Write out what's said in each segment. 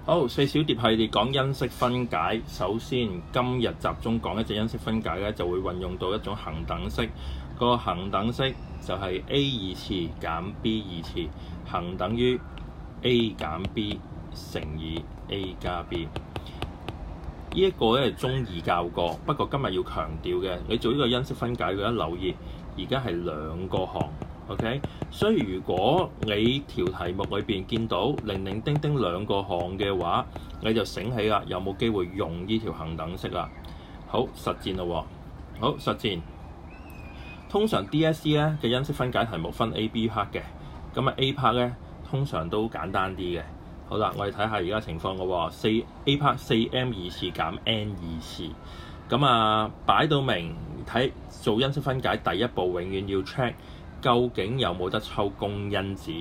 好，四小碟系列講因式分解。首先，今日集中講一隻因式分解咧，就會運用到一種恒等式。個恒等式就係 A 二次減 B 二次，恒等於 A 減 B 乘以 A 加 B。呢一個咧係中二教過，不過今日要強調嘅，你做呢個因式分解嘅一留意，而家係兩個項。OK， 所以如果你條題目裏邊見到零零丁丁兩個項嘅話，你就醒起啦，有冇機會用呢條恒等式啦？好，實戰咯喎。好，實戰。通常 DSE 咧嘅因式分解題目分 A、B part 嘅，咁啊 A part 咧通常都簡單啲嘅。好啦，我哋睇下而家情況咯喎。A part 4m 二次減 n 二次，咁啊擺到明睇做因式分解第一步，永遠要 check。究竟有冇得抽公因子？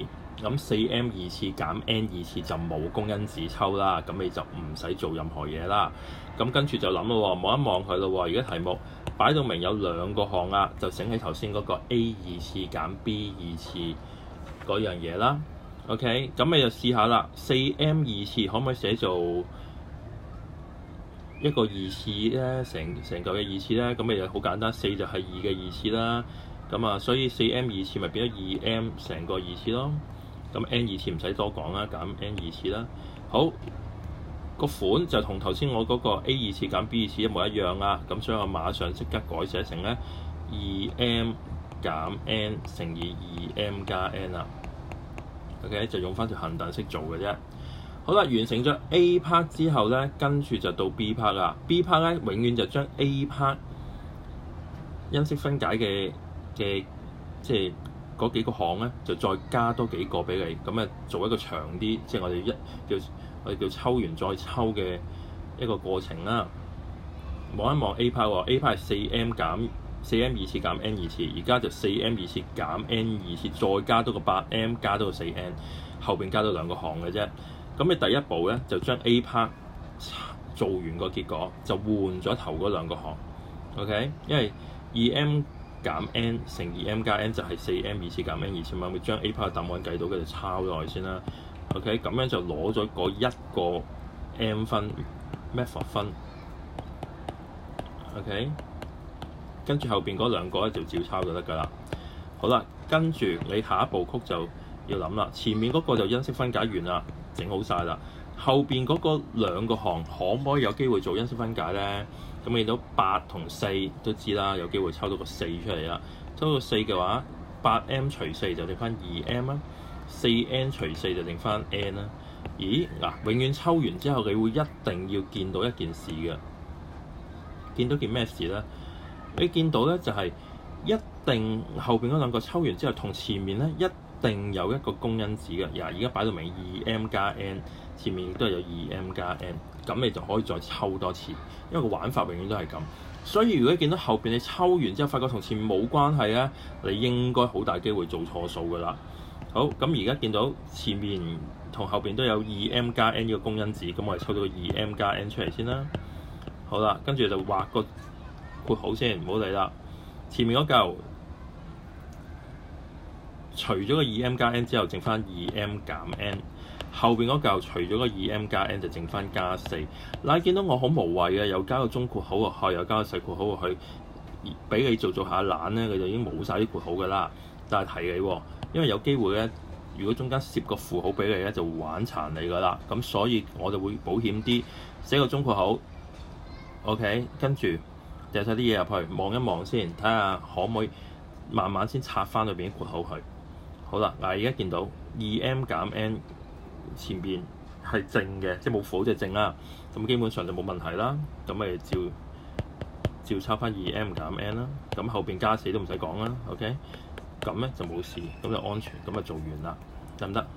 咁 4m 二次減 n 二次就冇公因子抽啦，咁你就唔使做任何嘢啦。咁跟住就諗咯喎，望一望佢咯喎。而家題目擺到明有兩個項啦，就醒起頭先嗰個 A 二次減 B 二次嗰樣嘢啦。OK， 咁你就試下啦。4m 二次可唔可以寫做一個二次咧？成嚿嘅二次咧，咁你就好簡單，4就係2嘅二次啦。咁啊，所以 4m 二次咪變咗 2m 成個二次咯。咁 n 二次唔使多講啦，減 n 二次啦。好，個款就同頭先我嗰個 A 二次減 B 二次一模一樣啦。咁所以我馬上即刻改寫成咧 2m 減 n 乘以 2m 加 n 啦。OK， 就用翻條恒等式做嘅啫。好啦，完成咗 A part 之後咧，跟住就到 B part 啦。B part 咧永遠就將 A part 因式分解嘅即係嗰幾個項咧，就再加多幾個俾你，咁啊做一個長啲，即係我哋叫抽完再抽嘅一個過程啦。望一望 A part 喎，A part 係 4m 二次減 n 二次，而家就 4m 二次減 n 二次，再加多個 8m 加多個 4n， 後邊加多兩個項嘅啫。咁你第一步咧就將 A part 做完個結果，就換咗頭嗰兩個項。OK， 因為 2m 減 n 乘 2m 加 n 就係 4m 二次減 n 二次嘛，咪將 A part 答案計到，跟住抄落去先啦。OK， 咁樣就攞咗嗰一個 m 分 method 分。OK， 跟住後邊嗰兩個咧就照抄就得㗎啦。好啦，跟住你下一步曲就要諗啦。前面嗰個就因式分解完啦，整好晒啦。後邊嗰個兩個項可唔可以有機會做因式分解咧？咁你到8同4都知啦，有機會抽到個4出嚟啦。抽到4嘅話，8m 除4就剩翻 2m 啦，4n 除4就剩翻 n 啦。咦嗱，永遠抽完之後，你會一定要見到一件事嘅。見到件咩事咧？你見到咧就係一定後邊嗰兩個抽完之後，同前面咧一定有一個公因子嘅。而家擺到明 2m 加 n， 前面亦都係有 2m 加 n。咁你就可以再抽多次，因為個玩法永遠都係咁。所以如果你見到後邊你抽完之後發覺同前面冇關係咧，你應該好大機會做錯數㗎啦。好，咁而家見到前面同後邊都有 2m 加 n 呢個公因子，咁我哋抽到個 2m 加 n 出嚟先啦。好啦，跟住就畫個括號先，唔好理啦。前面嗰嚿除咗個 2m 加 n 之後，剩翻 2m 減 n。後邊嗰嚿除咗個 2m 加 n 就剩翻加4。嗱，你見到我好無謂嘅，又加個中括號落去，又加個細括號落去，俾你做下懶咧，佢就已經冇晒啲括號㗎啦。但係提你喎，因為有機會咧，如果中間攝個符號俾你咧，就會玩殘你㗎啦。咁所以我就會保險啲，寫個中括號 ，OK， 跟住掉晒啲嘢入去，望一望先，睇下可唔可以慢慢先拆翻裏邊啲括號去。好啦，嗱，而家見到 2m 減 n。前邊係正嘅，即係冇符號即係正啦。咁基本上就冇問題啦。咁咪照抄翻 2m 減 n 啦。咁後邊加4都唔使講啦。OK，咁咧就冇事，咁就安全，咁就做完啦，得唔得？